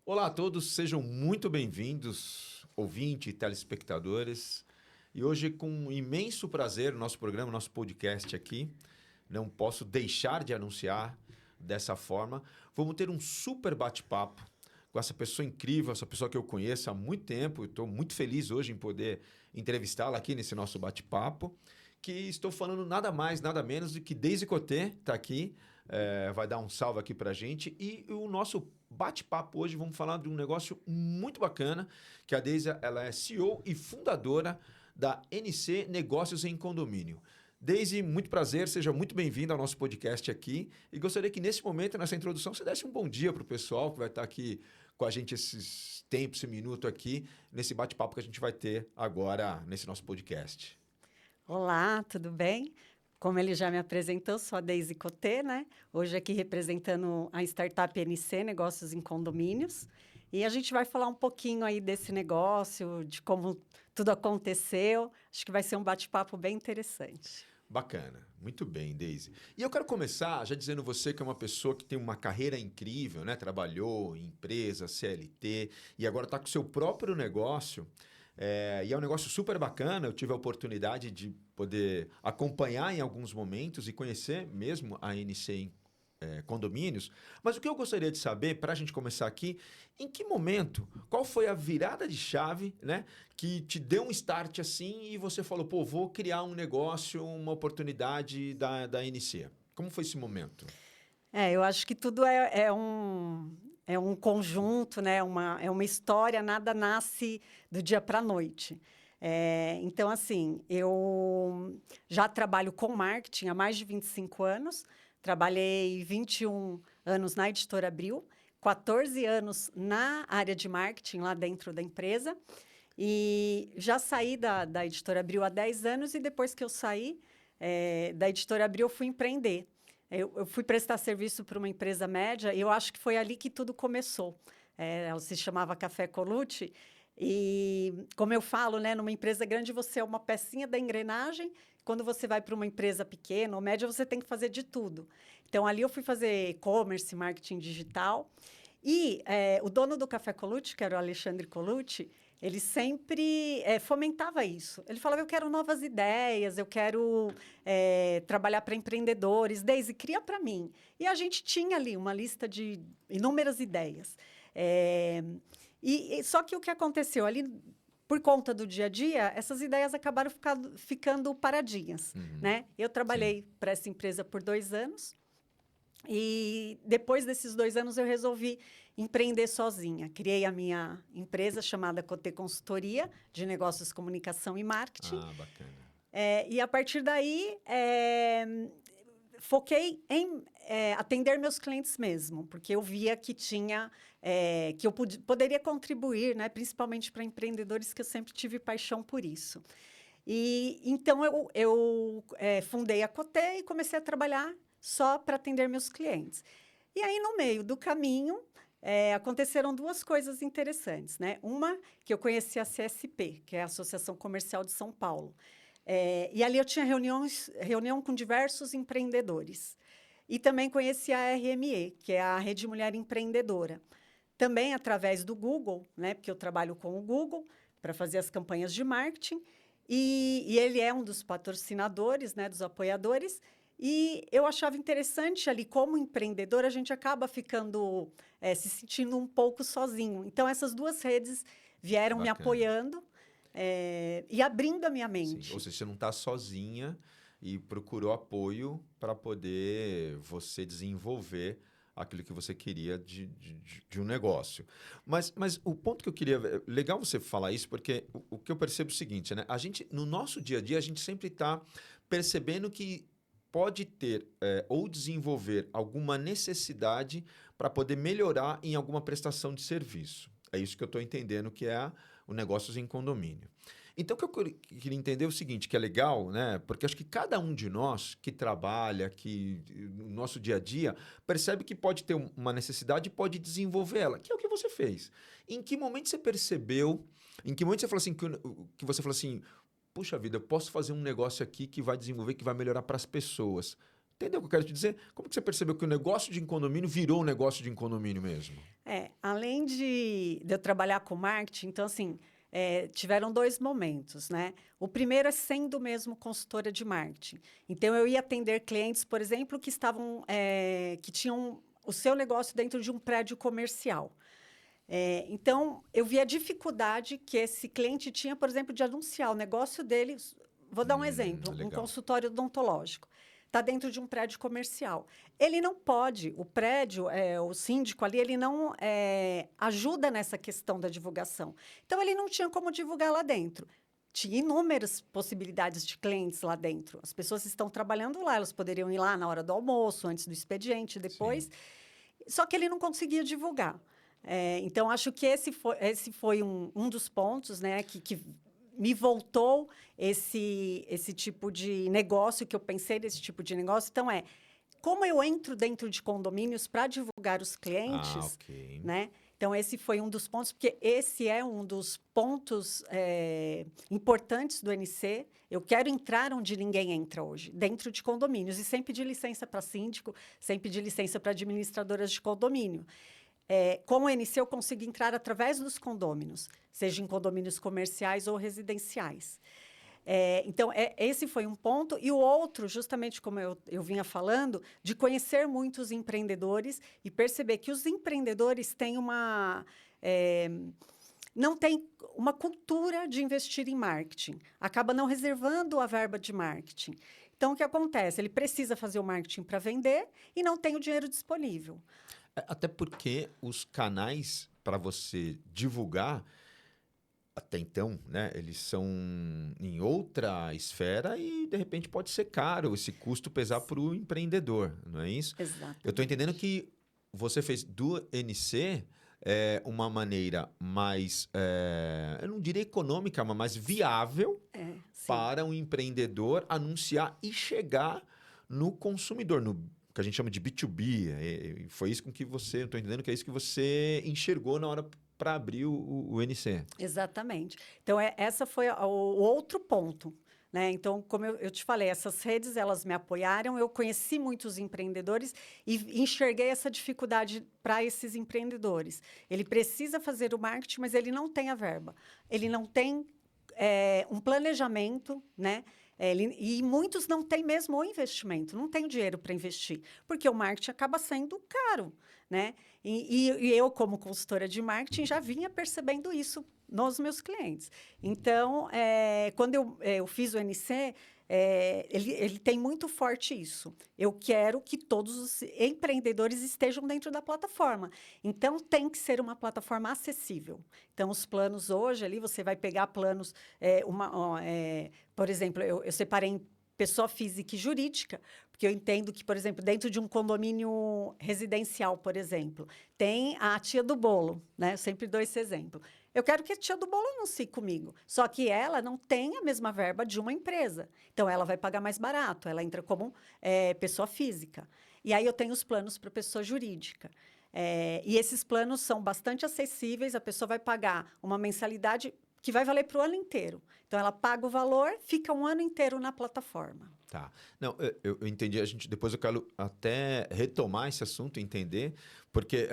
Olá a todos, sejam muito bem-vindos, ouvintes e telespectadores. E hoje, com um imenso prazer, nosso programa, nosso podcast aqui, não posso deixar de anunciar dessa forma, vamos ter um super bate-papo com essa pessoa incrível, essa pessoa que eu conheço há muito tempo. Estou muito feliz hoje em poder entrevistá-la aqui nesse nosso bate-papo, que estou falando nada mais, nada menos do que Deise Coté está aqui, vai dar um salve aqui para a gente. E o nosso bate-papo hoje, vamos falar de um negócio muito bacana, que a Deise, ela é CEO e fundadora da NC Negócios em Condomínio. Deise, muito prazer, seja muito bem-vindo ao nosso podcast aqui. E gostaria que nesse momento, nessa introdução, você desse um bom dia para o pessoal que vai estar aqui com a gente esses tempos, esse minuto aqui, nesse bate-papo que a gente vai ter agora nesse nosso podcast. Olá, tudo bem? Como ele já me apresentou, sou a Deise Coté, né? Hoje aqui representando a startup NC, Negócios em Condomínios. E a gente vai falar um pouquinho aí desse negócio, de como tudo aconteceu. Acho que vai ser um bate-papo bem interessante. Bacana, muito bem, Deise. E eu quero começar já dizendo você que é uma pessoa que tem uma carreira incrível, né? Trabalhou em empresa, CLT, e agora está com o seu próprio negócio. E é um negócio super bacana. Eu tive a oportunidade de poder acompanhar em alguns momentos e conhecer mesmo a NC em condomínios. Mas o que eu gostaria de saber, para a gente começar aqui, em que momento, qual foi a virada de chave, né, que te deu um start assim e você falou, pô, vou criar um negócio, uma oportunidade da NC? Como foi esse momento? Eu acho que tudo é um conjunto, né? É uma história, nada nasce do dia para a noite. Então, assim, eu já trabalho com marketing há mais de 25 anos. Trabalhei 21 anos na Editora Abril, 14 anos na área de marketing lá dentro da empresa. E já saí da Editora Abril há 10 anos e depois que eu saí da Editora Abril, eu fui empreender. Eu fui prestar serviço para uma empresa média e eu acho que foi ali que tudo começou. Ela se chamava Café Colucci. E, como eu falo, né, numa empresa grande, você é uma pecinha da engrenagem. Quando você vai para uma empresa pequena ou média, você tem que fazer de tudo. Então, ali eu fui fazer e-commerce, marketing digital. E o dono do Café Colucci, que era o Alexandre Colucci, ele sempre fomentava isso. Ele falava, eu quero novas ideias, eu quero trabalhar para empreendedores. Deise, cria para mim. E a gente tinha ali uma lista de inúmeras ideias. Só que o que aconteceu ali, por conta do dia a dia, essas ideias acabaram ficando paradinhas. Né? Eu trabalhei para essa empresa por 2 anos. E depois desses 2 anos, eu resolvi empreender sozinha. Criei a minha empresa chamada Coté Consultoria de Negócios, Comunicação e Marketing. Ah, bacana. E a partir daí, foquei em atender meus clientes mesmo, porque eu via que tinha que eu poderia contribuir, né, principalmente para empreendedores, que eu sempre tive paixão por isso. E então eu fundei a Coté e comecei a trabalhar só para atender meus clientes. E aí, no meio do caminho, aconteceram 2 coisas interessantes, né? Uma, que eu conheci a CSP, que é a Associação Comercial de São Paulo. E ali eu tinha reunião com diversos empreendedores. E também conheci a RME, que é a Rede Mulher Empreendedora. Também através do Google, né? Porque eu trabalho com o Google para fazer as campanhas de marketing. E ele é um dos patrocinadores, né? Dos apoiadores. E eu achava interessante ali, como empreendedor, a gente acaba ficando, se sentindo um pouco sozinho. Então, essas 2 redes vieram me apoiando e abrindo a minha mente. Sim. Ou seja, você não está sozinha e procurou apoio para poder você desenvolver aquilo que você queria de um negócio. Mas o ponto que eu queria... Legal você falar isso, porque o que eu percebo é o seguinte, né? A gente, no nosso dia a dia, a gente sempre está percebendo que pode ter ou desenvolver alguma necessidade para poder melhorar em alguma prestação de serviço. É isso que eu estou entendendo que é o negócios em condomínio. Então, o que eu queria entender é o seguinte, que é legal, né? Porque acho que cada um de nós que trabalha, que no nosso dia a dia, percebe que pode ter uma necessidade e pode desenvolver ela, que é o que você fez. Em que momento você percebeu, em que momento você falou assim, que você falou assim, puxa vida, eu posso fazer um negócio aqui que vai desenvolver, que vai melhorar para as pessoas. Entendeu o que eu quero te dizer? Como que você percebeu que o negócio de condomínio virou um negócio de condomínio mesmo? Além de eu trabalhar com marketing, então, assim, tiveram 2 momentos, né? O primeiro é sendo mesmo consultora de marketing. Então, eu ia atender clientes, por exemplo, que tinham o seu negócio dentro de um prédio comercial. Então, eu vi a dificuldade que esse cliente tinha, por exemplo, de anunciar o negócio dele. Vou dar um exemplo, um Legal. consultório odontológico. Está dentro de um prédio comercial. Ele não pode, o prédio, o síndico ali, ele não ajuda nessa questão da divulgação. Então, ele não tinha como divulgar lá dentro. Tinha inúmeras possibilidades de clientes lá dentro. As pessoas estão trabalhando lá, elas poderiam ir lá na hora do almoço, antes do expediente, depois. Sim. Só que ele não conseguia divulgar. Então, acho que esse foi um dos pontos, né, que me voltou esse tipo de negócio, que eu pensei desse tipo de negócio. Então, como eu entro dentro de condomínios para divulgar os clientes, Ok. né? Então, esse foi um dos pontos, porque esse é um dos pontos importantes do NC. Eu quero entrar onde ninguém entra hoje, dentro de condomínios. E sem pedir licença para síndico, sem pedir licença para administradoras de condomínio. Com o NC, eu consigo entrar através dos condôminos, seja em condomínios comerciais ou residenciais. Então, esse foi um ponto. E o outro, justamente como eu vinha falando, de conhecer muitos empreendedores e perceber que os empreendedores têm não têm uma cultura de investir em marketing. Acaba não reservando a verba de marketing. Então, o que acontece? Ele precisa fazer o marketing para vender e não tem o dinheiro disponível. Até porque os canais para você divulgar, até então, né, eles são em outra esfera e, de repente, pode ser caro esse custo pesar para o empreendedor, não é isso? Exatamente. Eu estou entendendo que você fez do NC uma maneira mais, eu não diria econômica, mas mais viável Sim. para um empreendedor anunciar e chegar no consumidor, no que a gente chama de B2B. Foi isso com que você, eu estou entendendo que é isso que você enxergou na hora para abrir o NC. Exatamente. Então, essa foi o outro ponto. Né? Então, como eu te falei, essas redes, elas me apoiaram, eu conheci muitos empreendedores e enxerguei essa dificuldade para esses empreendedores. Ele precisa fazer o marketing, mas ele não tem a verba. Ele não tem um planejamento, né? E muitos não têm mesmo o investimento, não têm o dinheiro para investir, porque o marketing acaba sendo caro, né? E eu, como consultora de marketing, já vinha percebendo isso nos meus clientes. Então, quando eu fiz o NC, ele tem muito forte isso. Eu quero que todos os empreendedores estejam dentro da plataforma. Então, tem que ser uma plataforma acessível. Então, os planos hoje, ali, você vai pegar planos... por exemplo, eu separei em pessoa física e jurídica, porque eu entendo que, por exemplo, dentro de um condomínio residencial, por exemplo, tem a tia do bolo, né? Eu sempre dou esse exemplo. Eu quero que a tia do bolo anuncie comigo, só que ela não tem a mesma verba de uma empresa. Então, ela vai pagar mais barato, ela entra como pessoa física. E aí, eu tenho os planos para pessoa jurídica. E esses planos são bastante acessíveis, a pessoa vai pagar uma mensalidade que vai valer para o ano inteiro. Então, ela paga o valor, fica um ano inteiro na plataforma. Tá. Não, eu entendi. Depois eu quero até retomar esse assunto, entender, porque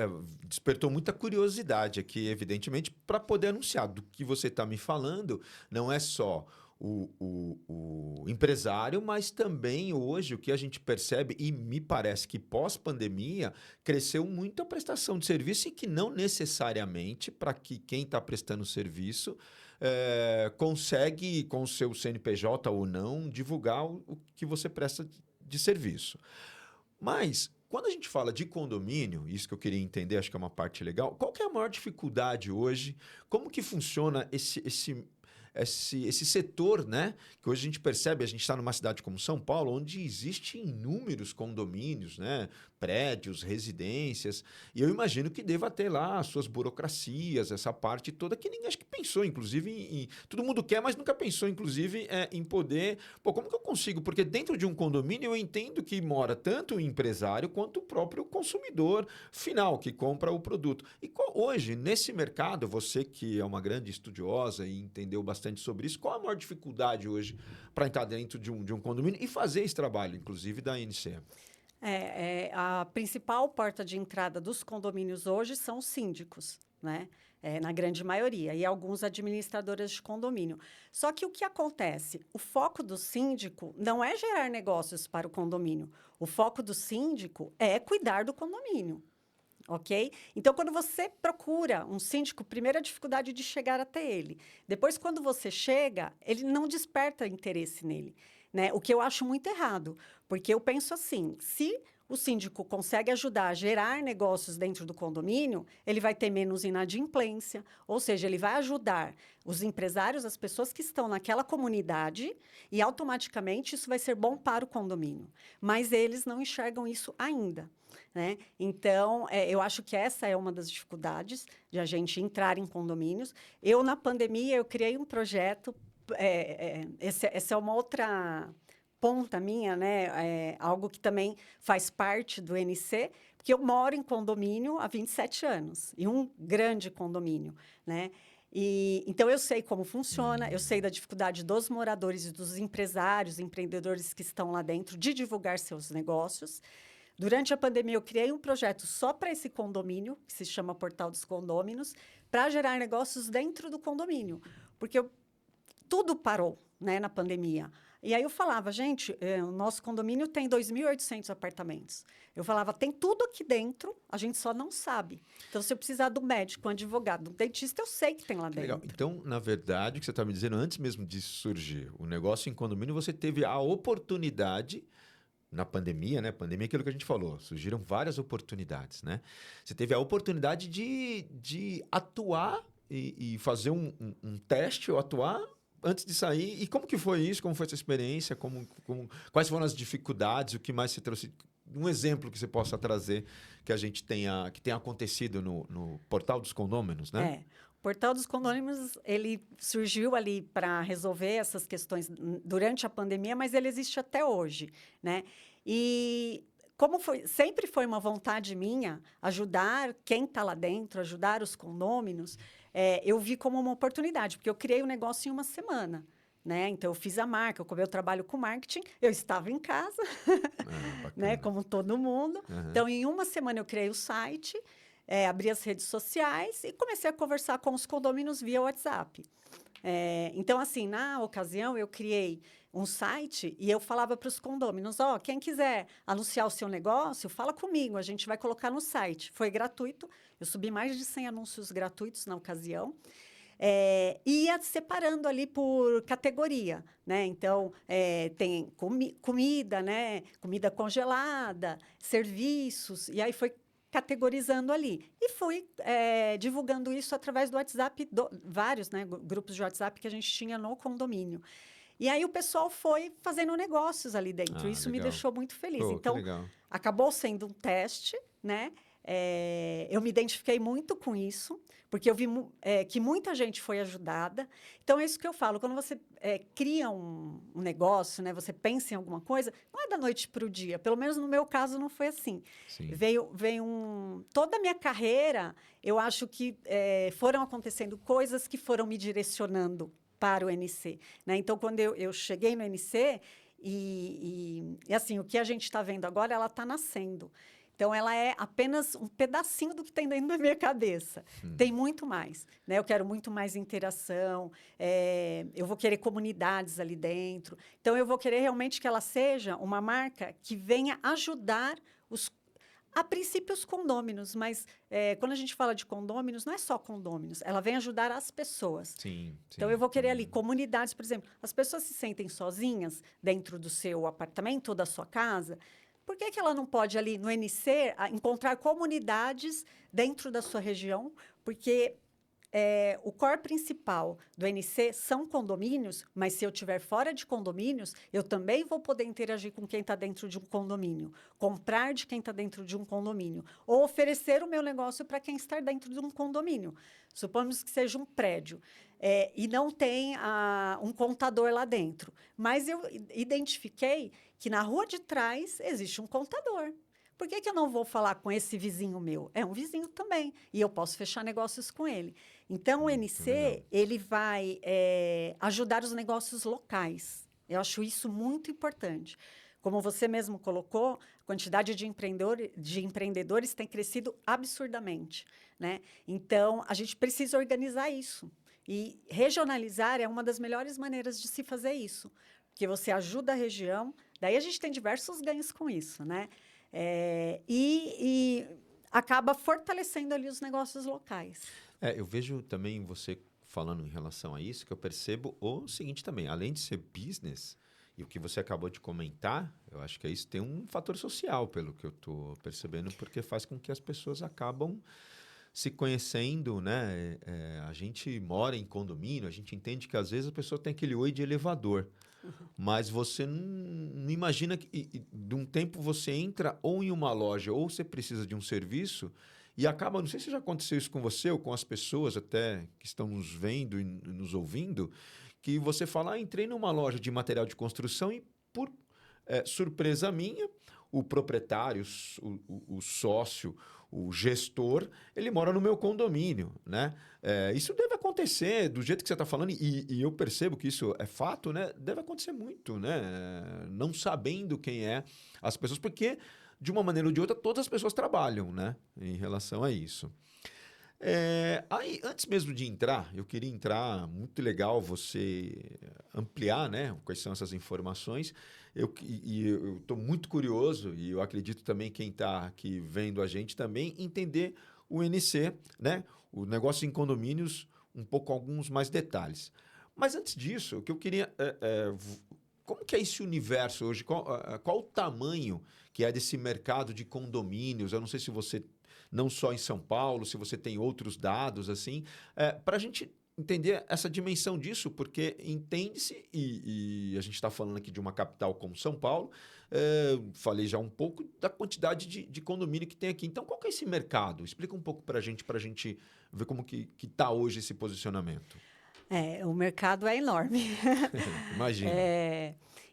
despertou muita curiosidade aqui, evidentemente, para poder anunciar. Do que você está me falando, não é só o empresário, mas também hoje o que a gente percebe, e me parece que pós-pandemia, cresceu muito a prestação de serviço e que não necessariamente para que quem está prestando serviço consegue, com o seu CNPJ ou não, divulgar o que você presta de serviço. Mas, quando a gente fala de condomínio, isso que eu queria entender, acho que é uma parte legal, qual que é a maior dificuldade hoje? Como que funciona esse setor, né? Que hoje a gente percebe, a gente está numa cidade como São Paulo, onde existem inúmeros condomínios, né? prédios, residências, e eu imagino que deva ter lá as suas burocracias, essa parte toda que ninguém acho que pensou, inclusive, todo mundo quer, mas nunca pensou, inclusive, em poder... Pô, como que eu consigo? Porque dentro de um condomínio eu entendo que mora tanto o empresário quanto o próprio consumidor final, que compra o produto. E hoje, nesse mercado, você que é uma grande estudiosa e entendeu bastante sobre isso, qual a maior dificuldade hoje para entrar dentro de um condomínio e fazer esse trabalho, inclusive, da ANC? A principal porta de entrada dos condomínios hoje são os síndicos, né? Na grande maioria, e alguns administradores de condomínio. Só que o que acontece? O foco do síndico não é gerar negócios para o condomínio. O foco do síndico é cuidar do condomínio. Ok? Então, quando você procura um síndico, primeiro a dificuldade de chegar até ele. Depois, quando você chega, ele não desperta interesse nele. Né? O que eu acho muito errado, porque eu penso assim, se o síndico consegue ajudar a gerar negócios dentro do condomínio, ele vai ter menos inadimplência, ou seja, ele vai ajudar os empresários, as pessoas que estão naquela comunidade, e automaticamente isso vai ser bom para o condomínio. Mas eles não enxergam isso ainda. Né? Então, eu acho que essa é uma das dificuldades de a gente entrar em condomínios. Eu, na pandemia, eu criei um projeto. Essa é uma outra ponta minha, né? Algo que também faz parte do NC, porque eu moro em condomínio há 27 anos, e um grande condomínio, né? Então, eu sei como funciona, eu sei da dificuldade dos moradores e dos empresários, empreendedores que estão lá dentro, de divulgar seus negócios. Durante a pandemia, eu criei um projeto só para esse condomínio, que se chama Portal dos Condôminos, para gerar negócios dentro do condomínio, porque tudo parou, né, na pandemia. E aí eu falava, gente, o nosso condomínio tem 2.800 apartamentos. Eu falava, tem tudo aqui dentro, a gente só não sabe. Então, se eu precisar do médico, um advogado, um dentista, eu sei que tem lá dentro. Legal. Então, na verdade, o que você está me dizendo, antes mesmo disso surgir o negócio em condomínio, você teve a oportunidade... Na pandemia, né? Pandemia é aquilo que a gente falou. Surgiram várias oportunidades, né? Você teve a oportunidade de atuar e fazer um teste ou atuar antes de sair. E como que foi isso? Como foi essa experiência? Quais foram as dificuldades? O que mais você trouxe? Um exemplo que você possa trazer que a gente que tenha acontecido no Portal dos Condôminos, né? O Portal dos Condôminos, ele surgiu ali para resolver essas questões durante a pandemia, mas ele existe até hoje, né? E sempre foi uma vontade minha ajudar quem está lá dentro, ajudar os condôminos, eu vi como uma oportunidade, porque eu criei o negócio em uma semana. Né? Então, eu fiz a marca, como eu trabalho com marketing, eu estava em casa, né? Como todo mundo. Uhum. Então, em uma semana, eu criei o site, abri as redes sociais e comecei a conversar com os condôminos via WhatsApp. Então, assim, na ocasião, eu criei um site e eu falava para os condôminos, quem quiser anunciar o seu negócio, fala comigo, a gente vai colocar no site. Foi gratuito, eu subi mais de 100 anúncios gratuitos na ocasião. Ia separando ali por categoria, né? Então, tem comida, né? Comida congelada, serviços, e aí foi categorizando ali. E fui divulgando isso através do WhatsApp, vários, né, grupos de WhatsApp que a gente tinha no condomínio. E aí o pessoal foi fazendo negócios ali dentro. Isso legal. Me deixou muito feliz. Pô, então, acabou sendo um teste, né? Eu me identifiquei muito com isso, porque eu vi que muita gente foi ajudada. Então, é isso que eu falo. Quando você cria um negócio, né, você pensa em alguma coisa, não é da noite para o dia. Pelo menos no meu caso, não foi assim. Sim. Toda a minha carreira, eu acho que foram acontecendo coisas que foram me direcionando para o NC. Né? Então, quando eu cheguei no NC, e assim, o que a gente está vendo agora, ela está nascendo. Então, ela é apenas um pedacinho do que tem dentro da minha cabeça. Tem muito mais. Né? Eu quero muito mais interação, eu vou querer comunidades ali dentro. Então, eu vou querer realmente que ela seja uma marca que venha ajudar a princípio, os condôminos, mas quando a gente fala de condôminos, não é só condôminos, ela vem ajudar as pessoas. Sim. Então, eu vou querer ali comunidades, por exemplo, as pessoas se sentem sozinhas dentro do seu apartamento ou da sua casa. Por que ela não pode, ali no NC, encontrar comunidades dentro da sua região? Porque o core principal do NC são condomínios, mas se eu estiver fora de condomínios, eu também vou poder interagir com quem está dentro de um condomínio, comprar de quem está dentro de um condomínio, ou oferecer o meu negócio para quem está dentro de um condomínio. Supomos que seja um prédio e não tem um contador lá dentro, mas eu identifiquei que na rua de trás existe um contador. Por que eu não vou falar com esse vizinho meu? É um vizinho também, e eu posso fechar negócios com ele. Então, o NC, ele vai ajudar os negócios locais. Eu acho isso muito importante. Como você mesmo colocou, a quantidade de empreendedores tem crescido absurdamente, né? Então, a gente precisa organizar isso. E regionalizar é uma das melhores maneiras de se fazer isso, porque você ajuda a região, daí a gente tem diversos ganhos com isso, né? E acaba fortalecendo ali os negócios locais. Eu vejo também você falando em relação a isso, que eu percebo o seguinte também, além de ser business, e o que você acabou de comentar, eu acho que isso tem um fator social, pelo que eu estou percebendo, porque faz com que as pessoas acabam se conhecendo, né? A gente mora em condomínio, a gente entende que às vezes a pessoa tem aquele oi de elevador. Mas você não imagina que de um tempo você entra ou em uma loja ou você precisa de um serviço e acaba, não sei se já aconteceu isso com você ou com as pessoas até que estão nos vendo e nos ouvindo, que você fala, entrei numa loja de material de construção e por surpresa minha, o proprietário, o sócio, o gestor, ele mora no meu condomínio, né? Isso deve acontecer do jeito que você está falando, e eu percebo que isso é fato, né? Deve acontecer muito, né? Não sabendo quem é as pessoas, porque, de uma maneira ou de outra, todas as pessoas trabalham, né? Em relação a isso. Aí, antes mesmo de entrar, eu queria entrar, muito legal você ampliar, né? Quais são essas informações. Eu estou muito curioso, e eu acredito também quem está aqui vendo a gente também, entender o NC, né? O negócio em condomínios, um pouco alguns mais detalhes. Mas antes disso, o que eu queria como que é esse universo hoje? Qual o tamanho que é desse mercado de condomínios? Eu não sei se você, não só em São Paulo, se você tem outros dados, assim, para a gente entender essa dimensão disso, porque entende-se, e a gente está falando aqui de uma capital como São Paulo, falei já um pouco da quantidade de condomínio que tem aqui. Então, qual que é esse mercado? Explica um pouco para a gente ver como que está hoje esse posicionamento. O mercado é enorme. Imagina.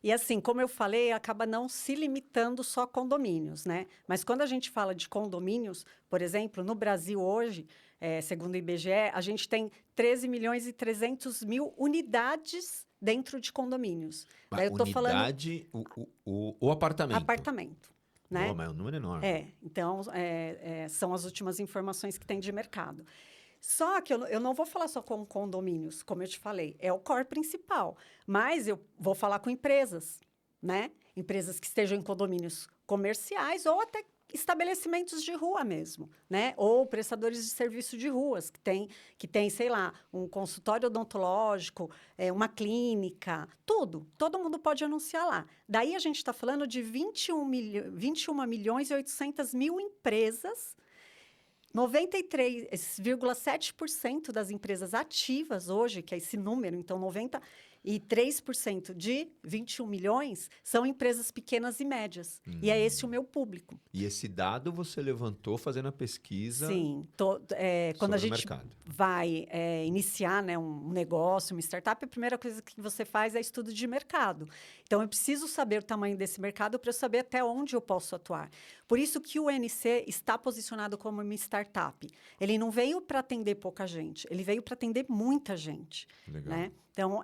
E assim, como eu falei, acaba não se limitando só a condomínios, né? Mas quando a gente fala de condomínios, por exemplo, no Brasil hoje, segundo o IBGE, a gente tem 13 milhões e 300 mil unidades dentro de condomínios. Daí eu tô unidade, o apartamento. Apartamento, né? Mas é um número enorme. Então, são as últimas informações que tem de mercado. Só que eu não vou falar só com condomínios, como eu te falei, é o core principal. Mas eu vou falar com empresas, né? Empresas que estejam em condomínios comerciais ou até estabelecimentos de rua mesmo, né? Ou prestadores de serviço de ruas, que tem, sei lá, um consultório odontológico, uma clínica, tudo. Todo mundo pode anunciar lá. Daí a gente está falando de 21 milhões e 800 mil empresas. 93,7% das empresas ativas hoje, que é esse número, então 93% de 21 milhões são empresas pequenas e médias. E é esse o meu público. E esse dado você levantou fazendo a pesquisa. Sim. Quando a gente vai iniciar, né, um negócio, uma startup, a primeira coisa que você faz é estudo de mercado. Então, eu preciso saber o tamanho desse mercado para saber até onde eu posso atuar. Por isso que o NC está posicionado como uma startup. Ele não veio para atender pouca gente, ele veio para atender muita gente. Legal. Né? Então,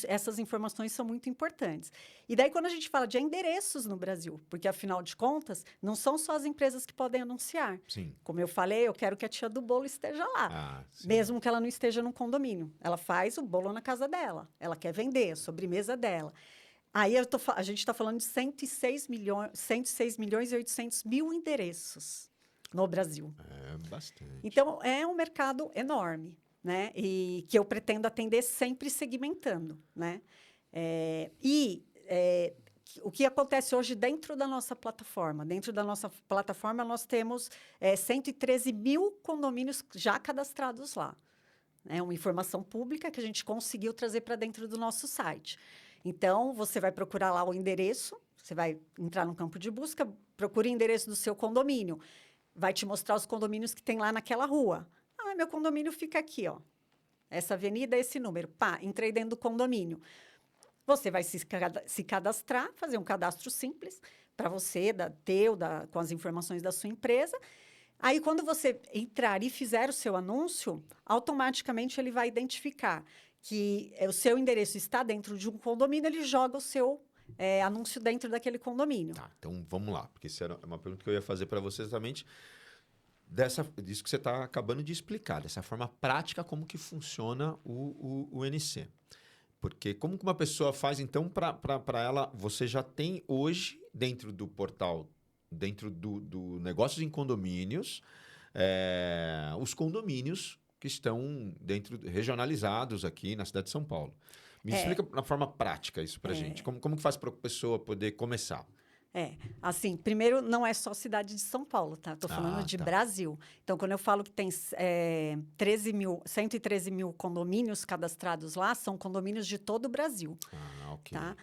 essas informações são muito importantes. E daí, quando a gente fala de endereços no Brasil, porque, afinal de contas, não são só as empresas que podem anunciar. Sim. Como eu falei, eu quero que a tia do bolo esteja lá, mesmo que ela não esteja num condomínio. Ela faz o bolo na casa dela, ela quer vender a sobremesa dela. Aí a gente está falando de 106 milhões e 800 mil endereços no Brasil. É bastante. Então, é um mercado enorme, né? E que eu pretendo atender sempre segmentando, né? O que acontece hoje dentro da nossa plataforma? Dentro da nossa plataforma, nós temos 113 mil condomínios já cadastrados lá. né? Uma informação pública que a gente conseguiu trazer para dentro do nosso site. Então, você vai procurar lá o endereço, você vai entrar no campo de busca, procura o endereço do seu condomínio. Vai te mostrar os condomínios que tem lá naquela rua. Ah, meu condomínio fica aqui, ó. Essa avenida, esse número. Pá, entrei dentro do condomínio. Você vai se cadastrar, fazer um cadastro simples para você, com as informações da sua empresa. Aí, quando você entrar e fizer o seu anúncio, automaticamente ele vai identificar que o seu endereço está dentro de um condomínio, ele joga o seu anúncio dentro daquele condomínio. Tá, então vamos lá, porque isso era uma pergunta que eu ia fazer para você exatamente disso que você está acabando de explicar, dessa forma prática, como que funciona o NC. Porque como que uma pessoa faz, então, para ela, você já tem hoje, dentro do portal, dentro do Negócios em Condomínios, os condomínios que estão regionalizados aqui na cidade de São Paulo. Me explica na forma prática isso para gente. Como que faz para a pessoa poder começar? Assim, primeiro, não é só cidade de São Paulo, tá? Estou falando de Brasil. Então, quando eu falo que tem 113 mil condomínios cadastrados lá, são condomínios de todo o Brasil. Ah, ok. Tá?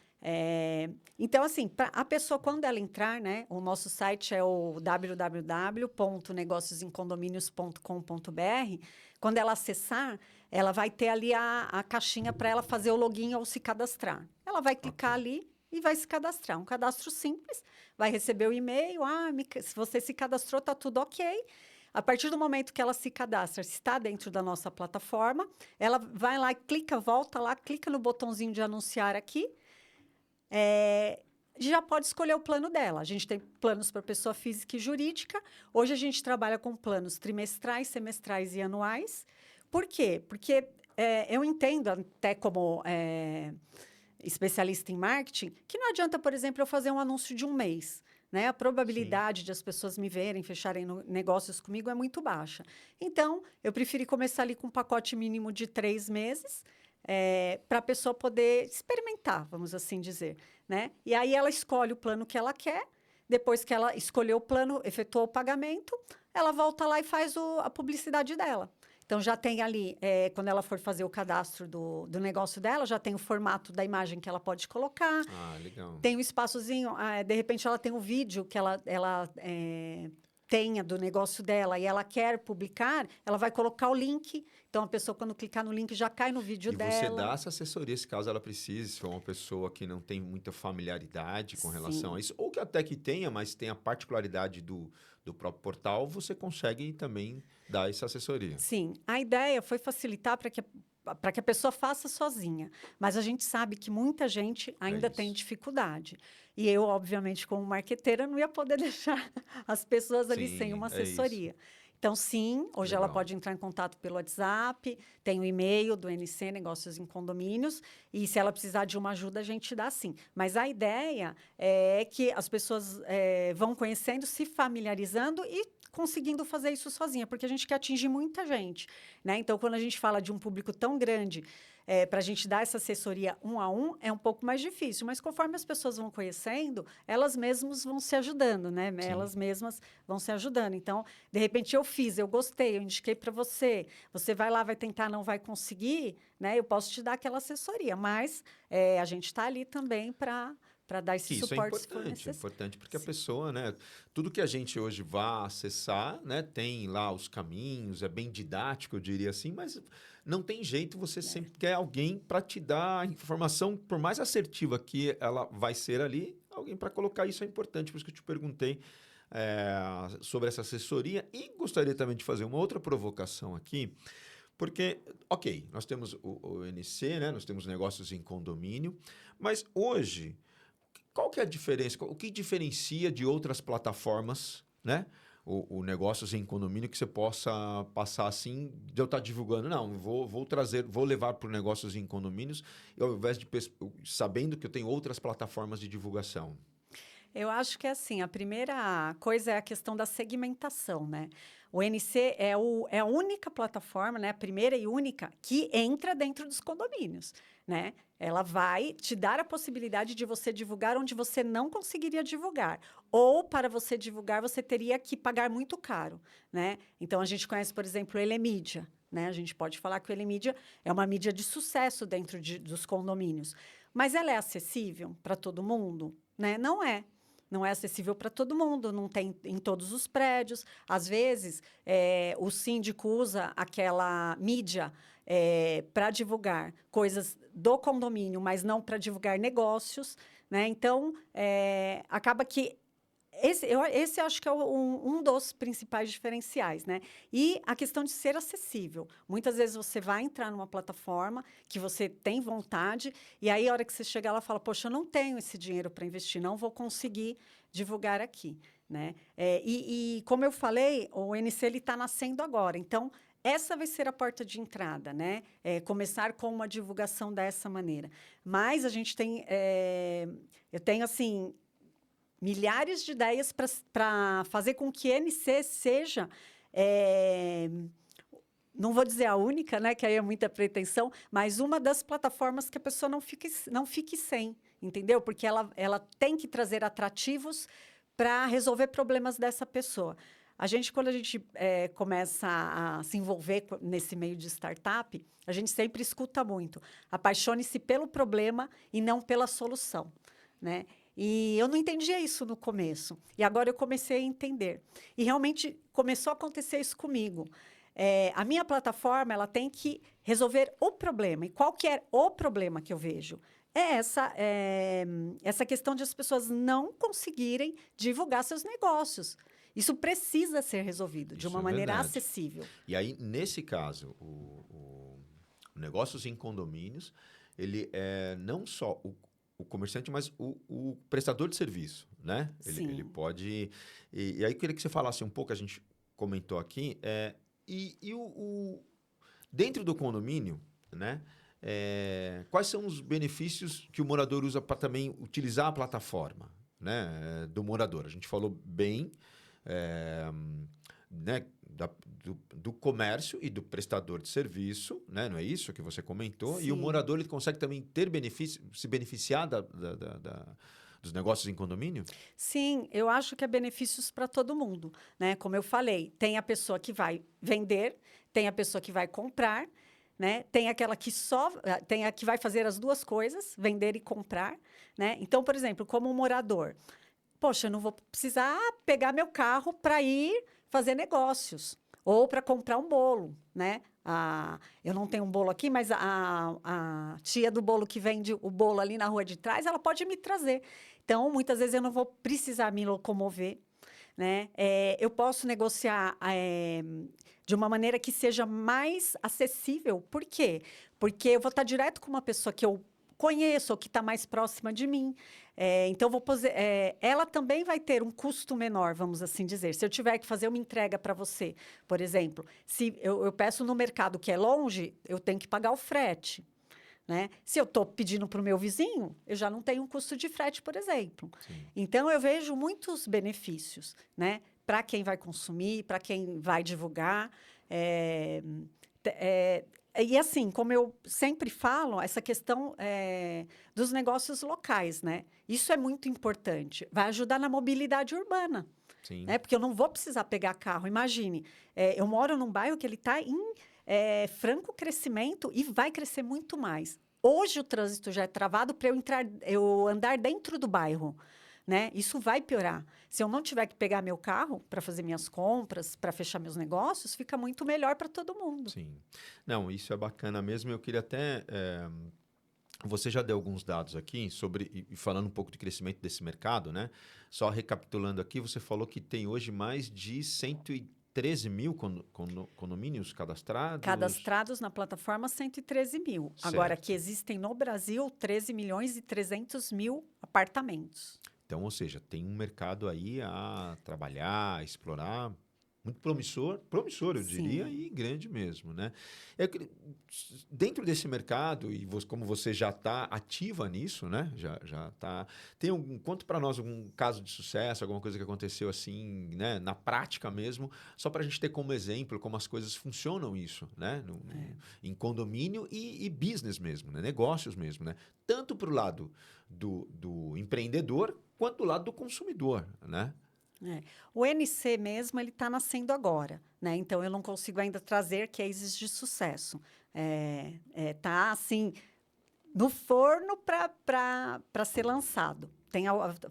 Então, assim, a pessoa, quando ela entrar, né? O nosso site é o www.negociosemcondominios.com.br. Quando ela acessar, ela vai ter ali a caixinha para ela fazer o login ou se cadastrar. Ela vai clicar ali e vai se cadastrar. Um cadastro simples, vai receber o e-mail, se você se cadastrou, está tudo ok. A partir do momento que ela se cadastra, se está dentro da nossa plataforma, ela vai lá, volta lá, clica no botãozinho de anunciar aqui, já pode escolher o plano dela. A gente tem planos para pessoa física e jurídica. Hoje a gente trabalha com planos trimestrais, semestrais e anuais. Por quê? Porque eu entendo, até como especialista em marketing, que não adianta, por exemplo, eu fazer um anúncio de um mês. Né? A probabilidade de as pessoas me verem, fecharem negócios comigo é muito baixa. Então, eu preferi começar ali com um pacote mínimo de 3 meses, para a pessoa poder experimentar, vamos assim dizer. Né? E aí ela escolhe o plano que ela quer. Depois que ela escolheu o plano, efetuou o pagamento, ela volta lá e faz a publicidade dela. Então, já tem ali, quando ela for fazer o cadastro do negócio dela, já tem o formato da imagem que ela pode colocar. Ah, legal. Tem um espaçozinho, de repente ela tem um vídeo que ela tenha do negócio dela e ela quer publicar, ela vai colocar o link. Então, a pessoa, quando clicar no link, já cai no vídeo dela. E você dá essa assessoria, se caso ela precise, se for uma pessoa que não tem muita familiaridade com relação a isso, ou que até que tenha, mas tem a particularidade do próprio portal, você consegue também dar essa assessoria. Sim, a ideia foi facilitar para que a pessoa faça sozinha. Mas a gente sabe que muita gente ainda tem dificuldade. E eu, obviamente, como marqueteira, não ia poder deixar as pessoas ali sem uma assessoria. Então, sim, hoje ela pode entrar em contato pelo WhatsApp, tem o e-mail do NC, Negócios em Condomínios, e se ela precisar de uma ajuda, a gente dá sim. Mas a ideia é que as pessoas vão conhecendo, se familiarizando e conseguindo fazer isso sozinha, porque a gente quer atingir muita gente. Né? Então, quando a gente fala de um público tão grande, para a gente dar essa assessoria 1 a 1, é um pouco mais difícil. Mas conforme as pessoas vão conhecendo, elas mesmas vão se ajudando, né? Sim. Elas mesmas vão se ajudando. Então, de repente, eu gostei, eu indiquei para você. Você vai lá, vai tentar, não vai conseguir, né? Eu posso te dar aquela assessoria. Mas a gente está ali também para dar esse suporte. Isso é importante porque a pessoa, né, tudo que a gente hoje vai acessar, né, tem lá os caminhos, é bem didático, eu diria assim, mas não tem jeito, você sempre quer alguém para te dar a informação, por mais assertiva que ela vai ser ali, alguém para colocar isso é importante, por isso que eu te perguntei sobre essa assessoria e gostaria também de fazer uma outra provocação aqui, porque, ok, nós temos o NC, né, nós temos negócios em condomínio, mas hoje qual que é a diferença? O que diferencia de outras plataformas, né? O negócios em condomínio que você possa passar assim, de eu estar divulgando. Não, vou levar para o negócios em condomínios, ao invés de sabendo que eu tenho outras plataformas de divulgação. Eu acho que assim, a primeira coisa é a questão da segmentação, né? O NC é a única plataforma, né? A primeira e única que entra dentro dos condomínios, né? Ela vai te dar a possibilidade de você divulgar onde você não conseguiria divulgar. Ou, para você divulgar, você teria que pagar muito caro, né? Então, a gente conhece, por exemplo, o Elemídia, né? A gente pode falar que o Elemidia é uma mídia de sucesso dentro dos condomínios. Mas ela é acessível para todo mundo? Né? Não é. Não é acessível para todo mundo, não tem em todos os prédios. Às vezes, o síndico usa aquela mídia para divulgar coisas do condomínio, mas não para divulgar negócios, né? Então, acaba que esse eu acho que é um dos principais diferenciais, né? E a questão de ser acessível. Muitas vezes você vai entrar numa plataforma que você tem vontade, e aí, a hora que você chega lá, fala, poxa, eu não tenho esse dinheiro para investir, não vou conseguir divulgar aqui, né? E como eu falei, o NC está nascendo agora, então, essa vai ser a porta de entrada, né? Começar com uma divulgação dessa maneira. Mas a gente tem... eu tenho, assim... milhares de ideias para fazer com que NC seja, não vou dizer a única, né, que aí é muita pretensão, mas uma das plataformas que a pessoa não fique sem, entendeu? Porque ela tem que trazer atrativos para resolver problemas dessa pessoa. Quando a gente começa a se envolver nesse meio de startup, a gente sempre escuta muito. Apaixone-se pelo problema e não pela solução, né? E eu não entendia isso no começo. E agora eu comecei a entender. E realmente começou a acontecer isso comigo. A minha plataforma ela tem que resolver o problema. E qual que é o problema que eu vejo? Essa questão de as pessoas não conseguirem divulgar seus negócios. Isso precisa ser resolvido de uma maneira acessível. E aí, nesse caso, o negócios em condomínios, ele é não só o comerciante, mas o prestador de serviço, né? Ele pode... E aí, eu queria que você falasse um pouco, a gente comentou aqui, dentro do condomínio, né? Quais são os benefícios que o morador usa para também utilizar a plataforma, né? Do morador. A gente falou bem, né? Do comércio e do prestador de serviço, né? Não é isso que você comentou? Sim. E o morador ele consegue também ter se beneficiar dos negócios em condomínio? Sim, eu acho que é benefícios para todo mundo, né? Como eu falei, tem a pessoa que vai vender, tem a pessoa que vai comprar, né? Tem aquela que tem a que vai fazer as duas coisas, vender e comprar, né? Então, por exemplo, como um morador, poxa, eu não vou precisar pegar meu carro para ir fazer negócios ou para comprar um bolo, né? Eu não tenho um bolo aqui, mas a tia do bolo que vende o bolo ali na rua de trás, ela pode me trazer. Então, muitas vezes eu não vou precisar me locomover, né? Eu posso negociar de uma maneira que seja mais acessível. Por quê? Porque eu vou estar direto com uma pessoa que eu conheço ou que está mais próxima de mim. Então, ela também vai ter um custo menor, vamos assim dizer. Se eu tiver que fazer uma entrega para você, por exemplo, se eu peço no mercado que é longe, eu tenho que pagar o frete. Né? Se eu estou pedindo para o meu vizinho, eu já não tenho um custo de frete, por exemplo. Sim. Então, eu vejo muitos benefícios, né? Para quem vai consumir, para quem vai divulgar. E assim, como eu sempre falo, essa questão dos negócios locais, né? Isso é muito importante. Vai ajudar na mobilidade urbana. Sim. Né? Porque eu não vou precisar pegar carro. Imagine, eu moro num bairro que ele está em franco crescimento e vai crescer muito mais. Hoje o trânsito já é travado para eu andar dentro do bairro. Né? Isso vai piorar. Se eu não tiver que pegar meu carro para fazer minhas compras, para fechar meus negócios, fica muito melhor para todo mundo. Sim. Não, isso é bacana mesmo. Eu queria até... Você já deu alguns dados aqui sobre... E falando um pouco de crescimento desse mercado, né? Só recapitulando aqui, você falou que tem hoje mais de 113 mil condomínios cadastrados? Cadastrados na plataforma, 113 mil. Certo. Agora, que existem no Brasil 13 milhões e 300 mil apartamentos. Então, ou seja, tem um mercado aí a trabalhar, a explorar, muito promissor, eu diria, e grande mesmo, né? Dentro desse mercado, e como você já está ativa nisso, né? Já está... Conta para nós algum caso de sucesso, alguma coisa que aconteceu assim, né? Na prática mesmo, só para a gente ter como exemplo como as coisas funcionam isso, né? Em condomínio e business mesmo, né? Negócios mesmo, né? Tanto para o lado do empreendedor, quanto do lado do consumidor, né? É. O NC mesmo, ele está nascendo agora, né? Então, eu não consigo ainda trazer cases de sucesso. Tá, assim, no forno para ser lançado.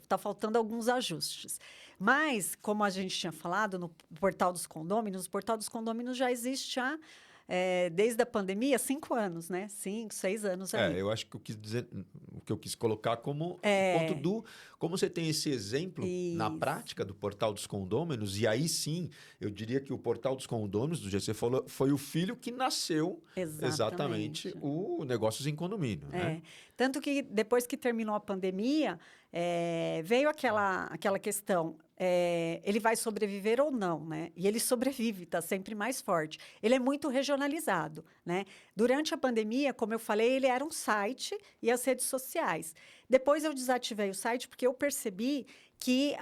Tá faltando alguns ajustes. Mas, como a gente tinha falado no Portal dos Condôminos, o Portal dos Condôminos já existe desde a pandemia, 5 anos, né? 5, 6 anos aí. Eu acho que eu quis dizer, o que eu quis colocar como o ponto É, do como você tem esse exemplo na isso, prática do Portal dos Condôminos, e aí sim, eu diria que o Portal dos Condôminos, do GC falou, foi o filho que nasceu exatamente exatamente. o Negócios em Condomínio, né? Tanto que depois que terminou a pandemia, veio aquela questão, ele vai sobreviver ou não, né? E ele sobrevive, está sempre mais forte. Ele é muito regionalizado, né? Durante a pandemia, como eu falei, ele era um site e as redes sociais. Depois eu desativei o site porque eu percebi que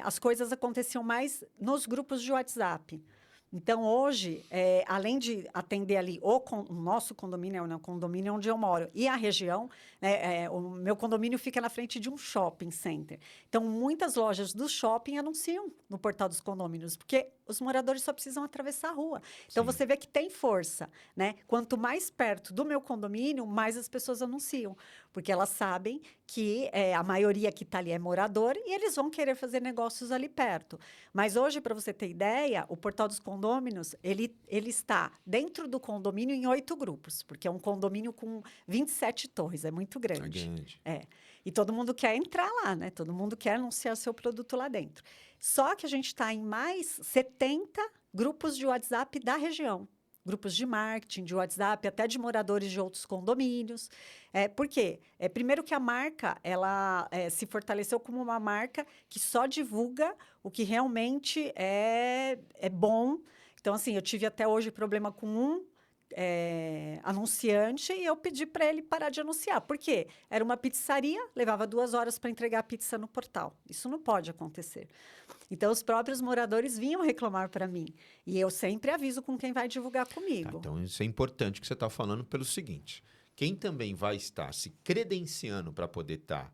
as coisas aconteciam mais nos grupos de WhatsApp. Então, hoje, além de atender ali o nosso condomínio, né, o condomínio onde eu moro, e a região, né, o meu condomínio fica na frente de um shopping center. Então, muitas lojas do shopping anunciam no portal dos condôminos, porque os moradores só precisam atravessar a rua. Então, Sim. você vê que tem força, né? Quanto mais perto do meu condomínio, mais as pessoas anunciam, porque elas sabem que a maioria que está ali é morador e eles vão querer fazer negócios ali perto. Mas hoje, para você ter ideia, o portal dos condôminos, ele está dentro do condomínio em 8 grupos, porque é um condomínio com 27 torres, é muito É grande. grande. E todo mundo quer entrar lá, né? Todo mundo quer anunciar seu produto lá dentro. Só que a gente está em mais 70 grupos de WhatsApp da região. Grupos de marketing, de WhatsApp, até de moradores de outros condomínios. Por quê? Primeiro que a marca, ela se fortaleceu como uma marca que só divulga o que realmente é bom. Então, assim, eu tive até hoje problema com anunciante e eu pedi para ele parar de anunciar. Por quê? Era uma pizzaria, levava 2 horas para entregar a pizza no portal. Isso não pode acontecer. Então, os próprios moradores vinham reclamar para mim. E eu sempre aviso com quem vai divulgar Tá, comigo. então, isso é importante que você está falando pelo seguinte: quem também vai estar se credenciando para poder estar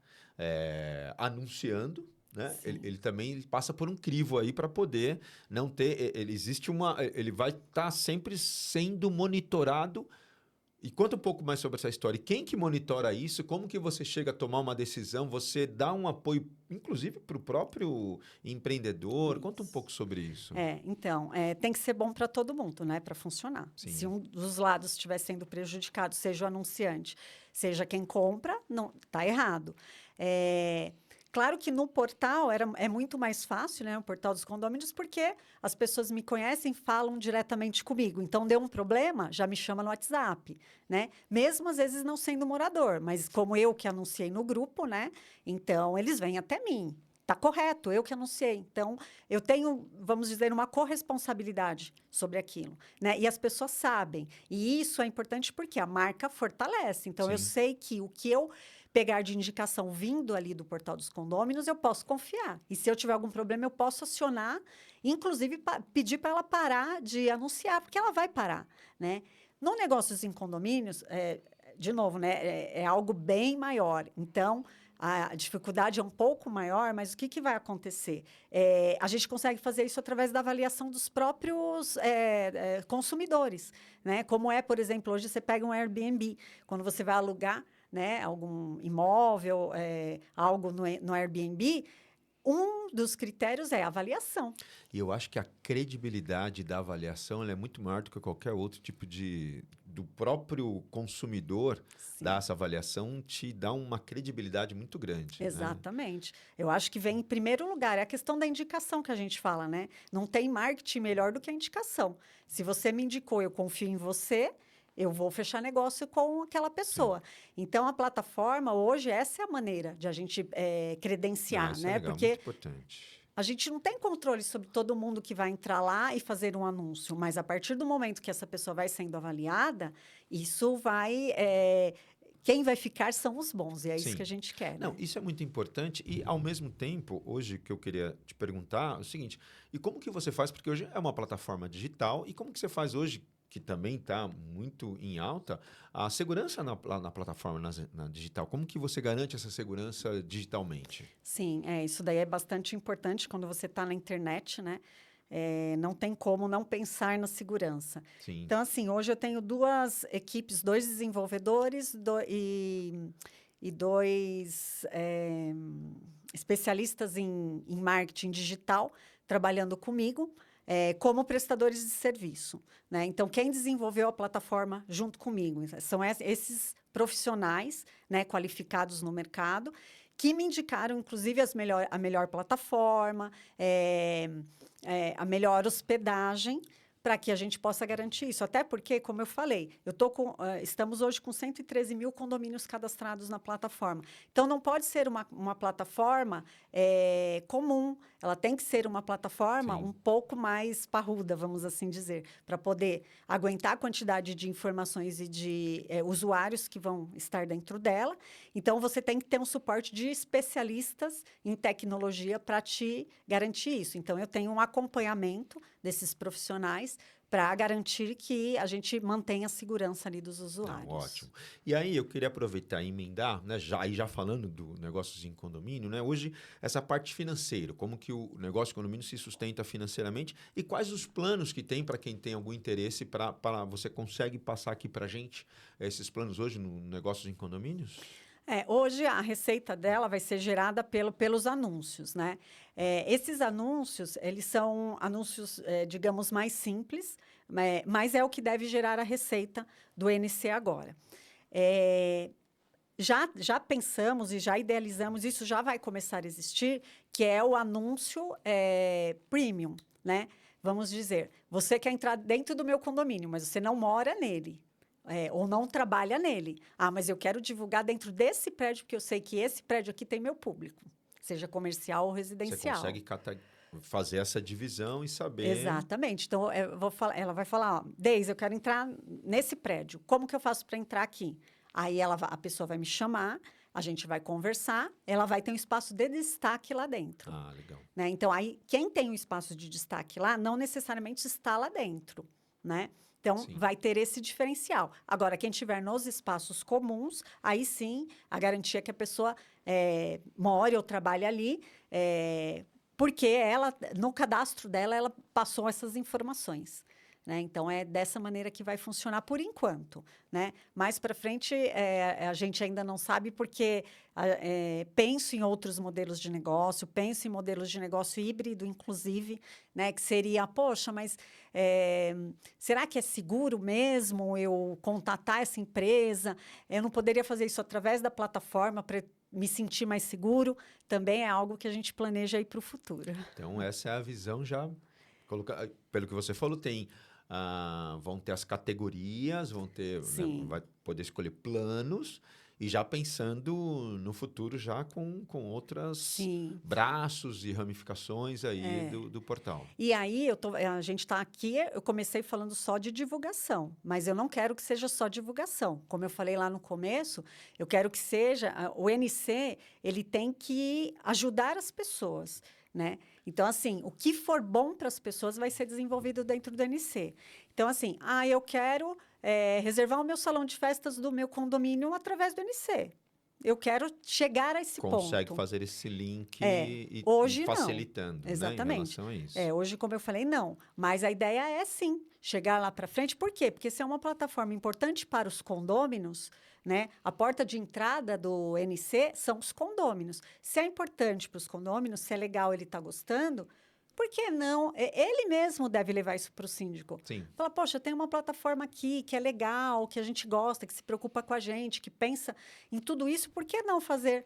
anunciando, né? Ele, Sim. ele também ele passa por um crivo aí para poder não ter. Ele existe ele vai estar sempre sendo monitorado. E conta um pouco mais sobre essa história. E quem que monitora isso? Como que você chega a tomar uma decisão? Você dá um apoio, inclusive, para o próprio empreendedor? Conta um Isso. pouco sobre isso. Então, tem que ser bom para todo mundo, né, para funcionar. Se Sim. um dos lados estiver sendo prejudicado, seja o anunciante, seja quem compra, não, tá errado. Claro que no portal é muito mais fácil, né, o portal dos condôminos, porque as pessoas me conhecem, falam diretamente comigo. Então, deu um problema, já me chama no WhatsApp, né? Mesmo às vezes não sendo morador, mas como eu que anunciei no grupo, né? Então, eles vêm até mim. Tá correto, eu que anunciei. Então, eu tenho, vamos dizer, uma corresponsabilidade sobre aquilo, né? E as pessoas sabem. E isso é importante porque a marca fortalece. Então, eu Sim. sei que o que eu pegar de indicação vindo ali do portal dos condôminos, eu posso confiar. E se eu tiver algum problema, eu posso acionar, inclusive pedir para ela parar de anunciar, porque ela vai parar, né? No negócios em condomínios, de novo, né, é algo bem maior. Então, a dificuldade é um pouco maior, mas o que vai acontecer? A gente consegue fazer isso através da avaliação dos próprios consumidores, né? Como por exemplo, hoje você pega um Airbnb, quando você vai alugar, né, algum imóvel, algo no Airbnb, um dos critérios é a avaliação. E eu acho que a credibilidade da avaliação ela é muito maior do que qualquer outro tipo de. Do próprio consumidor Sim. dar essa avaliação te dá uma credibilidade muito grande. Né? Exatamente. Eu acho que vem em primeiro lugar. É a questão da indicação que a gente fala, né? Não tem marketing melhor do que a indicação. Se você me indicou, eu confio em você, eu vou fechar negócio com aquela pessoa. Sim. Então, a plataforma, hoje, essa é a maneira de a gente credenciar, Isso é né? legal, Porque muito importante. a gente não tem controle sobre todo mundo que vai entrar lá e fazer um anúncio, mas a partir do momento que essa pessoa vai sendo avaliada, isso vai. Quem vai ficar são os bons, e é isso Sim. que a gente quer, Não, né? isso é muito importante e, ao mesmo tempo, hoje que eu queria te perguntar é o seguinte, e como que você faz, porque hoje é uma plataforma digital, e como que você faz hoje que também está muito em alta, a segurança na plataforma na digital. Como que você garante essa segurança digitalmente? Sim, isso daí é bastante importante quando você está na internet, né? Não tem como não pensar na segurança. Sim. Então, assim, hoje eu tenho 2 equipes, 2 desenvolvedores e 2 especialistas em marketing digital trabalhando comigo como prestadores de serviço, né? Então, quem desenvolveu a plataforma junto comigo são esses profissionais, né, qualificados no mercado, que me indicaram, inclusive, a melhor plataforma, a melhor hospedagem, para que a gente possa garantir isso. Até porque, como eu falei, estamos hoje com 113 mil condomínios cadastrados na plataforma. Então, não pode ser uma plataforma comum. Ela tem que ser uma plataforma um pouco mais parruda, vamos assim dizer, para poder aguentar a quantidade de informações e de usuários que vão estar dentro dela. Então, você tem que ter um suporte de especialistas em tecnologia para te garantir isso. Então, eu tenho um acompanhamento desses profissionais para garantir que a gente mantenha a segurança ali dos usuários. Ótimo. E aí eu queria aproveitar e emendar, né, já falando do negócios em condomínio, né, hoje essa parte financeira, como que o negócio de condomínio se sustenta financeiramente e quais os planos que tem para quem tem algum interesse para você consegue passar aqui para a gente esses planos hoje no negócios em condomínios? Hoje a receita dela vai ser gerada pelos anúncios, né? Esses anúncios, eles são anúncios, digamos, mais simples, mas é o que deve gerar a receita do NC agora. Já pensamos e já idealizamos, isso já vai começar a existir, que é o anúncio premium, né? Vamos dizer, você quer entrar dentro do meu condomínio, mas você não mora nele. Ou não trabalha nele. Mas eu quero divulgar dentro desse prédio, porque eu sei que esse prédio aqui tem meu público, seja comercial ou residencial. Você consegue fazer essa divisão e saber... Exatamente. Então, ela vai falar, Deise, eu quero entrar nesse prédio. Como que eu faço para entrar aqui? Aí a pessoa vai me chamar, a gente vai conversar, ela vai ter um espaço de destaque lá dentro. Legal. Né? Então, aí, quem tem um espaço de destaque lá, não necessariamente está lá dentro, né? Então, vai ter esse diferencial. Agora, quem estiver nos espaços comuns, aí sim, a garantia é que a pessoa more ou trabalhe ali, porque ela, no cadastro dela, ela passou essas informações. Né? Então, é dessa maneira que vai funcionar por enquanto. Né? Mais para frente, a gente ainda não sabe, porque penso em outros modelos de negócio, penso em modelos de negócio híbrido, inclusive, né? Que seria, poxa, mas será que é seguro mesmo eu contatar essa empresa? Eu não poderia fazer isso através da plataforma para me sentir mais seguro? Também é algo que a gente planeja aí para o futuro. Então, essa é a visão já... Pelo que você falou, vão ter as categorias, né, vai poder escolher planos e já pensando no futuro já com outros braços e ramificações aí do portal. E aí, a gente está aqui, eu comecei falando só de divulgação, mas eu não quero que seja só divulgação. Como eu falei lá no começo, eu quero que seja... O NC, ele tem que ajudar as pessoas, né? Então, assim, o que for bom para as pessoas vai ser desenvolvido dentro do NC. Então, assim, eu quero reservar o meu salão de festas do meu condomínio através do NC. Eu quero chegar a esse ponto. Consegue fazer esse link hoje facilitando, não. Exatamente. Né, em relação a isso. Hoje, como eu falei, não. Mas a ideia é, sim, chegar lá para frente. Por quê? Porque se é uma plataforma importante para os condôminos, né? A porta de entrada do NC são os condôminos. Se é importante para os condôminos, se é legal, ele está gostando, por que não? Ele mesmo deve levar isso para o síndico. Sim. Fala, poxa, tem uma plataforma aqui que é legal, que a gente gosta, que se preocupa com a gente, que pensa em tudo isso. Por que não fazer...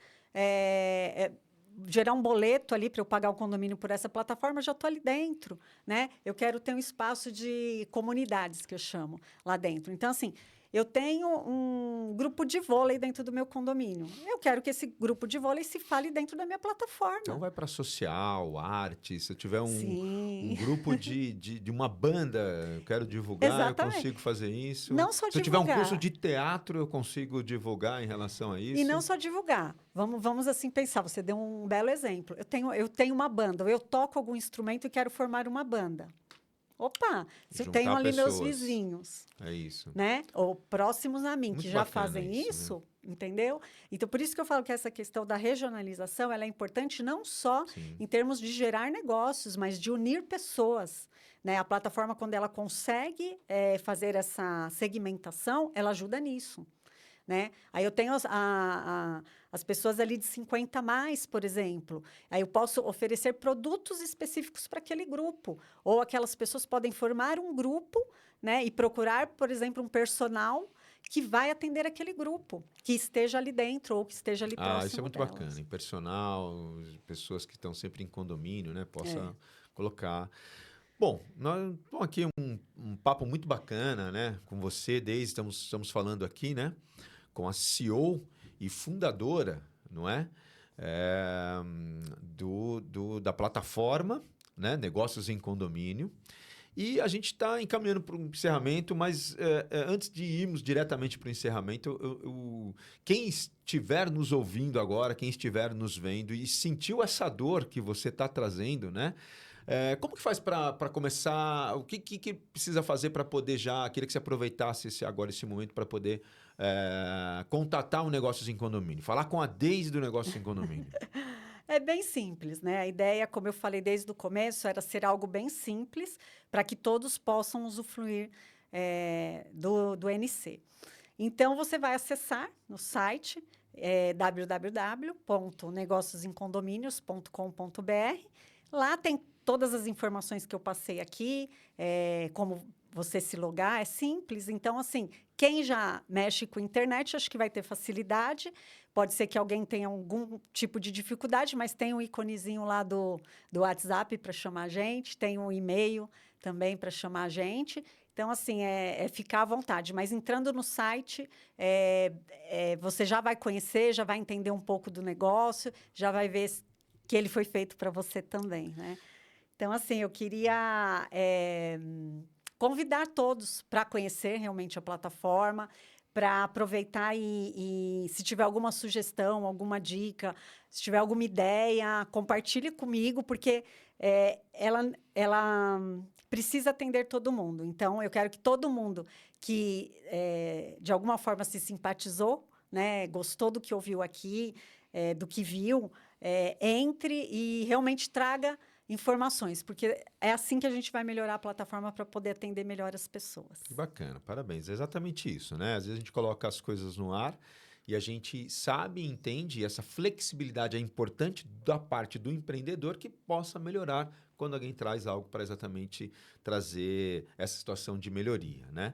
gerar um boleto ali para eu pagar o condomínio por essa plataforma, já estou ali dentro, né? Eu quero ter um espaço de comunidades, que eu chamo, lá dentro. Então, assim... Eu tenho um grupo de vôlei dentro do meu condomínio. Eu quero que esse grupo de vôlei se fale dentro da minha plataforma. Então, vai para social, arte. Se eu tiver um grupo de uma banda, eu quero divulgar, Exatamente. eu consigo fazer isso. Não só divulgar. Se eu tiver um curso de teatro, eu consigo divulgar em relação a isso. E não só divulgar. Vamos assim pensar. Você deu um belo exemplo. Eu tenho uma banda. Eu toco algum instrumento e quero formar uma banda. Opa, se eu Juntar tenho ali meus pessoas. vizinhos, É isso. né? Ou próximos a mim, Muito que já bacana fazem isso, isso, entendeu? Então, por isso que eu falo que essa questão da regionalização, ela é importante não só Sim. em termos de gerar negócios, mas de unir pessoas, né? A plataforma, quando ela consegue fazer essa segmentação, ela ajuda nisso. Né? Aí eu tenho as pessoas ali de 50 a mais, por exemplo. Aí eu posso oferecer produtos específicos para aquele grupo. Ou aquelas pessoas podem formar um grupo, né? E procurar, por exemplo, um personal que vai atender aquele grupo, que esteja ali dentro ou que esteja ali Isso é próximo muito bacana. delas. Em personal, pessoas que estão sempre em condomínio, né? É. Possa colocar. Bom, nós estamos aqui um papo muito bacana, né? Com você, estamos falando aqui, né? Com a CEO e fundadora, não é? Da plataforma, né? Negócios em Condomínio. E a gente está encaminhando para um encerramento, mas antes de irmos diretamente para o encerramento, quem estiver nos ouvindo agora, quem estiver nos vendo e sentiu essa dor que você está trazendo, né? Como que faz para começar? O que precisa fazer para poder já? Queria que você aproveitasse esse momento para poder contatar o Negócios em Condomínio, falar com a Deise do Negócios em Condomínio. É bem simples, né? A ideia, como eu falei desde o começo, era ser algo bem simples para que todos possam usufruir do NC. Então, você vai acessar no site www.negociosemcondomínios.com.br. Lá tem todas as informações que eu passei aqui, como você se logar, é simples. Então, assim, quem já mexe com internet, acho que vai ter facilidade. Pode ser que alguém tenha algum tipo de dificuldade, mas tem um iconezinho lá do WhatsApp para chamar a gente, tem um e-mail também para chamar a gente. Então, assim, é ficar à vontade. Mas entrando no site, você já vai conhecer, já vai entender um pouco do negócio, já vai ver que ele foi feito para você também, né? Então, assim, eu queria convidar todos para conhecer realmente a plataforma, para aproveitar e se tiver alguma sugestão, alguma dica, se tiver alguma ideia, compartilhe comigo, porque ela precisa atender todo mundo. Então, eu quero que todo mundo que, de alguma forma, se simpatizou, né, gostou do que ouviu aqui, do que viu, entre e realmente traga informações, porque é assim que a gente vai melhorar a plataforma para poder atender melhor as pessoas. Que bacana, parabéns. É exatamente isso, né? Às vezes a gente coloca as coisas no ar e a gente sabe e entende essa flexibilidade é importante da parte do empreendedor que possa melhorar quando alguém traz algo para exatamente trazer essa situação de melhoria, né?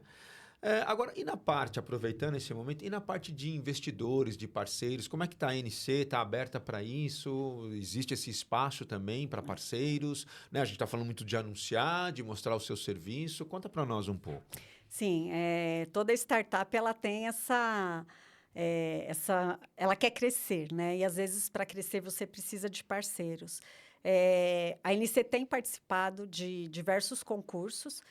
Agora, e na parte, aproveitando esse momento, e na parte de investidores, de parceiros, como é que está a NC? Está aberta para isso? Existe esse espaço também para parceiros? Né? A gente está falando muito de anunciar, de mostrar o seu serviço. Conta para nós um pouco. Sim, toda startup ela tem ela quer crescer, né? E às vezes para crescer você precisa de parceiros. A NC tem participado de diversos concursos.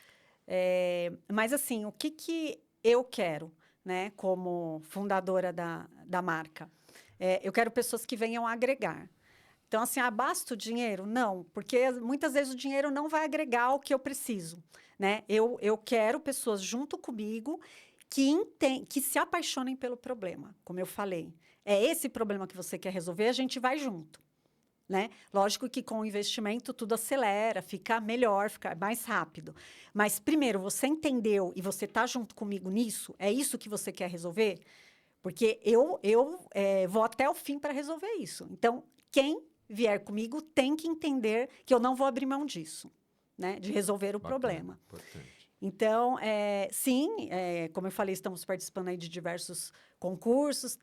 Mas, assim, o que eu quero, né, como fundadora da marca? Eu quero pessoas que venham agregar. Então, assim, basta o dinheiro? Não, porque muitas vezes o dinheiro não vai agregar o que eu preciso, né? Eu quero pessoas junto comigo que se apaixonem pelo problema, como eu falei. É esse problema que você quer resolver, a gente vai junto. Né? Lógico que com o investimento tudo acelera, fica melhor, fica mais rápido. Mas primeiro, você entendeu e você está junto comigo nisso? É isso que você quer resolver? Porque eu vou até o fim para resolver isso. Então, quem vier comigo tem que entender que eu não vou abrir mão disso, né? De resolver o Bacana, problema. importante. Então, sim, como eu falei, estamos participando aí de diversos concursos,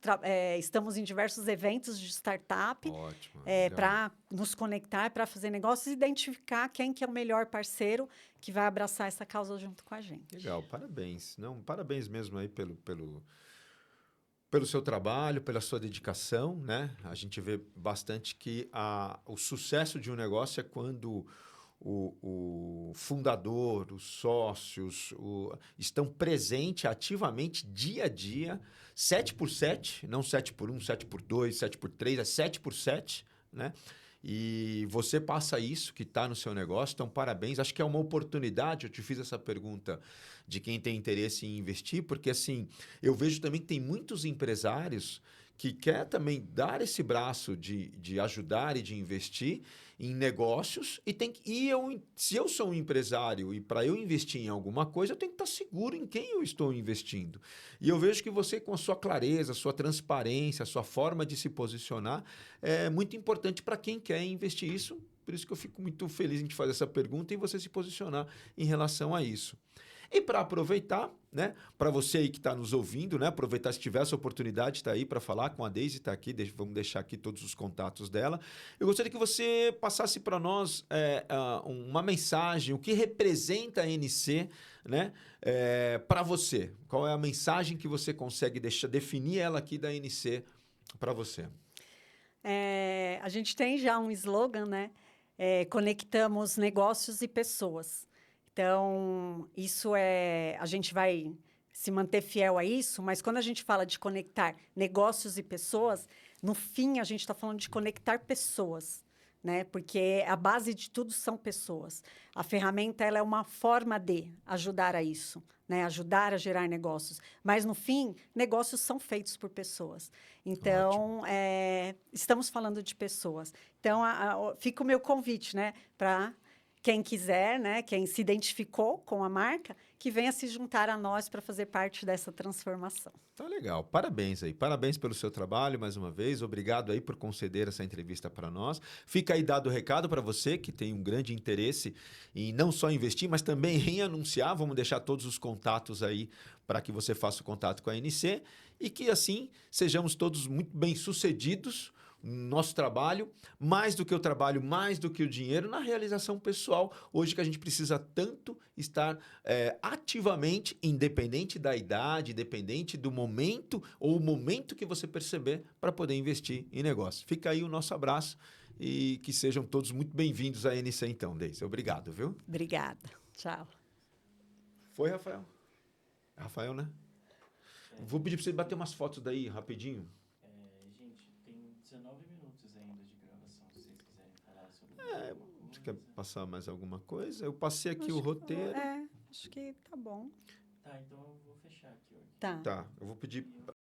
estamos em diversos eventos de startup. Ótimo, legal. Para nos conectar, para fazer negócios e identificar quem que é o melhor parceiro que vai abraçar essa causa junto com a gente. Legal, parabéns. Não, parabéns mesmo aí pelo seu trabalho, pela sua dedicação, né? A gente vê bastante que o sucesso de um negócio é quando o fundador, os sócios estão presentes ativamente, dia a dia, 7 por 7, não 7 por 1, 7 por 2, 7 por 3, é 7 por 7, né? E você passa isso que está no seu negócio, então parabéns. Acho que é uma oportunidade, eu te fiz essa pergunta de quem tem interesse em investir, porque assim, eu vejo também que tem muitos empresários que quer também dar esse braço de ajudar e de investir em negócios e se eu sou um empresário e para eu investir em alguma coisa, eu tenho que estar seguro em quem eu estou investindo. E eu vejo que você, com a sua clareza, sua transparência, a sua forma de se posicionar, é muito importante para quem quer investir isso. Por isso que eu fico muito feliz em te fazer essa pergunta e você se posicionar em relação a isso. E para aproveitar, né, para você aí que está nos ouvindo, né, aproveitar se tiver essa oportunidade, está aí para falar com a Deise, está aqui, vamos deixar aqui todos os contatos dela. Eu gostaria que você passasse para nós uma mensagem, o que representa a NC, né, para você. Qual é a mensagem que você consegue definir ela aqui da NC para você? A gente tem já um slogan, né? Conectamos negócios e pessoas. Então, a gente vai se manter fiel a isso, mas quando a gente fala de conectar negócios e pessoas, no fim a gente está falando de conectar pessoas, né? Porque a base de tudo são pessoas. A ferramenta ela é uma forma de ajudar a isso, né? Ajudar a gerar negócios. Mas, no fim, negócios são feitos por pessoas. Então, estamos falando de pessoas. Então, fica o meu convite, né? Para quem quiser, né, quem se identificou com a marca, que venha se juntar a nós para fazer parte dessa transformação. Tá legal. Parabéns aí. Parabéns pelo seu trabalho mais uma vez. Obrigado aí por conceder essa entrevista para nós. Fica aí dado o recado para você que tem um grande interesse em não só investir, mas também em anunciar. Vamos deixar todos os contatos aí para que você faça o contato com a NC e que assim sejamos todos muito bem-sucedidos nosso trabalho, mais do que o trabalho, mais do que o dinheiro, na realização pessoal, hoje que a gente precisa tanto estar ativamente, independente da idade, independente do momento ou o momento que você perceber para poder investir em negócio. Fica aí o nosso abraço e que sejam todos muito bem-vindos à NC então, Deise. Obrigado, viu? Obrigada. Tchau. Foi, Rafael? Rafael, né? Vou pedir para você bater umas fotos daí, rapidinho. 19 minutos ainda de gravação, se vocês quiserem falar sobre alguma coisa. Você quer passar mais alguma coisa? Eu passei aqui o roteiro. Acho que tá bom. Tá, então eu vou fechar aqui. Tá. Tá, eu vou pedir